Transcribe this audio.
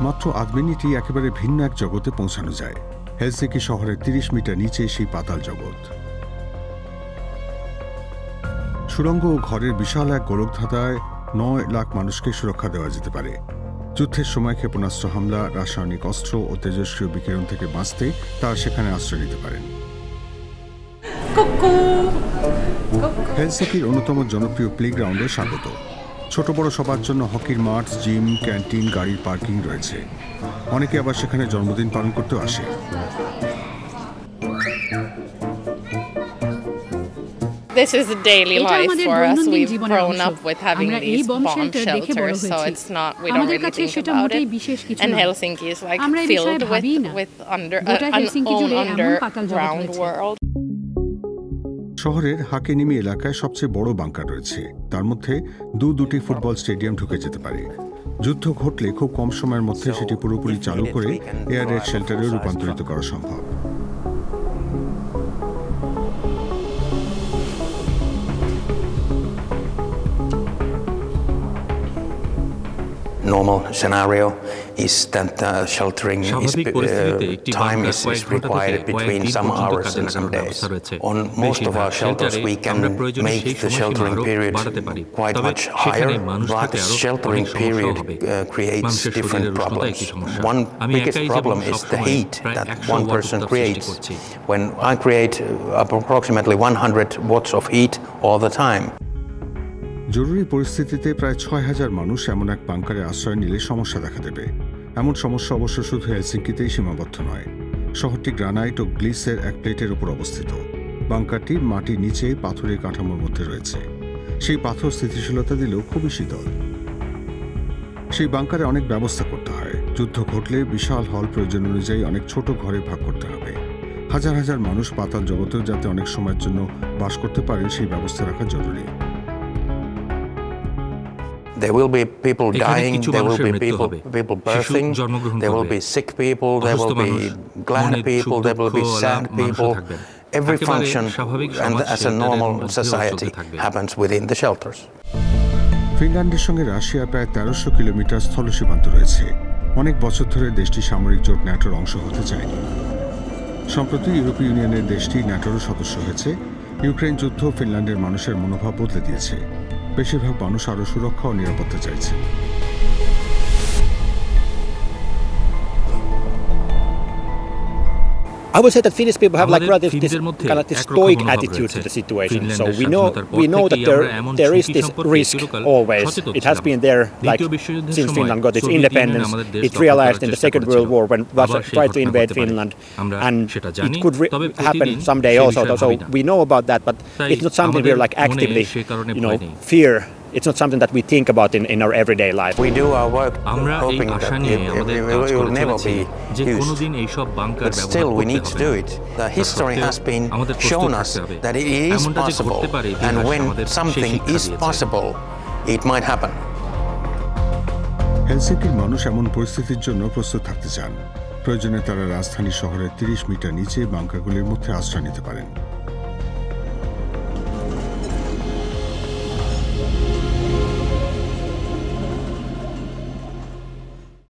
মাত্র ৮ মিনিটই একেবারে ভিন্ন এক জগতে পৌঁছানো যায়। হেলসিঙ্কি শহরের ৩০ মিটার নিচে সেই পাতাল জগৎ। সুড়ঙ্গ ও ঘরের বিশাল এক গোলকধাঁধায় ৯ লাখ মানুষকে সুরক্ষা দেওয়া যেতে পারে। যুদ্ধের সময় ক্ষেপণাস্ত্র হামলা, রাসায়নিক অস্ত্র ও তেজস্ক্রিয় বিকিরণ থেকে বাঁচতে তারা সেখানে আশ্রয় নিতে পারেন। হেলসিঙ্কির অন্যতম জনপ্রিয় প্লেগ্রাউন্ডে স্বাগত। ছোট বড় সবার জন্য হকির মাঠ, জিম, ক্যান্টিন, গাড়ির পার্কিং রয়েছে। অনেকে আবার সেখানে জন্মদিন পালন করতেও আসে। This is a daily life for us. We've grown up with having these bomb shelters, so it's not, we don't really think about it. And Helsinki is like filled with underground world. শহরের হাকেনিমি এলাকায় সবচেয়ে বড় bunker রয়েছে। তার মধ্যে দুটি football stadium ঢুকে যেতে পারে। যুদ্ধ ঘটলে খুব কম সময়ের মধ্যে সেটি পুরোপুরি চালু করে এয়ার রেড শেল্টারে রূপান্তরিত করা সম্ভব। Normal scenario is that sheltering time is required between some hours and some days. On most of our shelters we can make the sheltering period quite much higher, but sheltering period creates different problems. One biggest problem is the heat that one person creates. When I create approximately 100 watts of heat all the time. জরুরি পরিস্থিতিতে প্রায় ৬,০০০ মানুষ এমন এক বাংকারে আশ্রয় নিলে সমস্যা দেখা দেবে। এমন সমস্যা অবশ্য শুধু হেলসিঙ্কিতেই সীমাবদ্ধ নয়। শহরটি গ্রানাইট ও গ্লিসের এক প্লেটের উপর অবস্থিত। বাংকারটি মাটির নিচে পাথরের কাঠামোর মধ্যে রয়েছে। সেই পাথর স্থিতিশীলতা দিলেও খুবই শীতল। সেই বাংকারে অনেক ব্যবস্থা করতে হয়। যুদ্ধ ঘটলে বিশাল হল প্রয়োজন অনুযায়ী অনেক ছোট ঘরে ভাগ করতে হবে। হাজার হাজার মানুষ পাতাল জগতেও যাতে অনেক সময়ের জন্য বাস করতে পারেন সেই ব্যবস্থা রাখা জরুরি। There will be people dying, there will be people birthing, there will be sick people, there will be glad people, there will be sad people. Every function and as a normal society happens within the shelters. ফিনল্যান্ডের সঙ্গে রাশিয়ার প্রায় ১৩০০ kilometre স্থল সীমান্ত রয়েছে। অনেক বছর ধরে দেশটি সামরিক জোট ন্যাটোর অংশ হতে চায়নি। সম্প্রতি ইউরোপীয় ইউনিয়নের দেশটি ন্যাটোরও সদস্য হয়েছে। ইউক্রেন যুদ্ধ ফিনল্যান্ডের মানুষের মনোভাব বদলে দিয়েছে। বেশিরভাগ মানুষ আরও সুরক্ষা ও নিরাপত্তা চাইছে। I would say that Finnish people have like rather this kind of this stoic attitude to the situation. So we know that there is this risk always. It has been there like since Finland got its independence. It realized in the Second World War when Russia tried to invade Finland, and it could happen someday also. So we know about that, but it's not something we're like actively, fear. It's not something that we think about in our everyday life. We do our work hoping that it will never be used. But still we need to do it. The history has been shown us that it is possible, and when something is possible, it might happen. হেলসিঙ্কির মানুষ এমন পরিস্থিতির জন্য প্রস্তুত থাকতে চান। প্রয়োজনে তারা রাজধানী শহরের ৩০ মিটার নিচে বাংকারগুলির মধ্যে আশ্রয় নিতে পারেন।